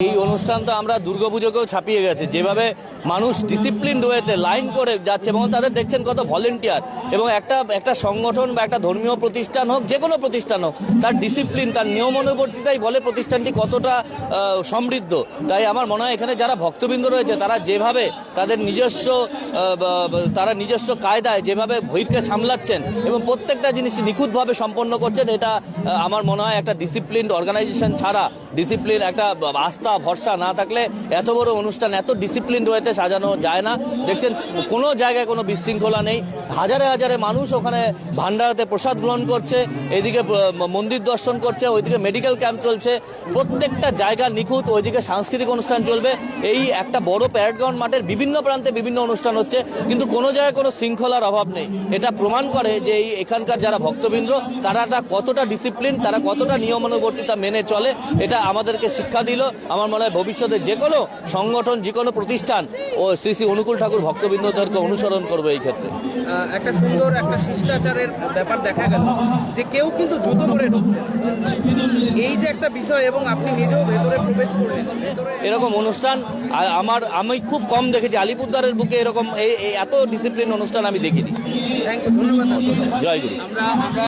এই অনুষ্ঠান তো আমরা দুর্গাপুজোকেও ছাপিয়ে গেছে, যেভাবে মানুষ ডিসিপ্লিন ওয়েতে লাইন করে যাচ্ছে এবং তাদের দেখছেন কত ভলেন্টিয়ার, এবং একটা সংগঠন বা একটা ধর্মীয় প্রতিষ্ঠান হোক, যে কোনো প্রতিষ্ঠান হোক, তার ডিসিপ্লিন, তার নিয়ম অনুবর্তিতাই বলে প্রতিষ্ঠানটি কতটা সমৃদ্ধ। তাই আমার মনে হয় এখানে যারা ভক্তবৃন্দ রয়েছে তারা যেভাবে তাদের নিজস্ব কায়দায় যেভাবে ভিড়কে সামলাচ্ছেন এবং প্রত্যেকটা জিনিস নিখুঁতভাবে সম্পন্ন করছেন, এটা আমার মনে হয় একটা ডিসিপ্লিনড অর্গানাইজেশন ছাড়া, ডিসিপ্লিন একটা আস্থা ভরসা না থাকলে এত বড় অনুষ্ঠান এত ডিসিপ্লিন রয়েছে সাজানো যায় না। দেখছেন কোনো জায়গায় কোনো বিশৃঙ্খলা নেই, হাজারে হাজারে মানুষ ওখানে ভান্ডারাতে প্রসাদ গ্রহণ করছে, এদিকে মন্দির দর্শন করছে, ওইদিকে মেডিকেল ক্যাম্প চলছে, প্রত্যেকটা জায়গা নিখুঁত, ওইদিকে সাংস্কৃতিক অনুষ্ঠান চলবে। এই একটা বড় প্যারেড গ্রাউন্ড মাঠের বিভিন্ন প্রান্তে বিভিন্ন অনুষ্ঠান হচ্ছে, কিন্তু কোনো জায়গায় কোনো শৃঙ্খলার অভাব নেই। এটা প্রমাণ করে যে এখানকার যারা ভক্তবৃন্দ তারা কতটা ডিসিপ্লিন, তারা কতটা নিয়মানুবর্তিতা মেনে চলে, এটা আমাদেরকে শিক্ষা দিল। আমার মনে হয় ভবিষ্যতে যে কোনো সংগঠন, যে কোনো প্রতিষ্ঠান ও শ্রী শ্রী অনুকূল ঠাকুর ভক্তবৃন্দদেরকে অনুসরণ করবে। এই ক্ষেত্রে একটা সুন্দর একটা শিষ্টাচারের ব্যাপার দেখা গেল যে কেউ কিন্তু জুতো পরে ঢুকছে, এই যে একটা বিষয়, এবং আপনি নিজেও ভেতরে প্রবেশ করলেন, এরকম অনুষ্ঠান আমি খুব কম দেখেছি। আলিপুরদুয়ারের বুকে এরকম এত ডিসিপ্লিন অনুষ্ঠান আমি দেখিনি। থ্যাংক ইউ, ধন্যবাদ। জয় গুরু।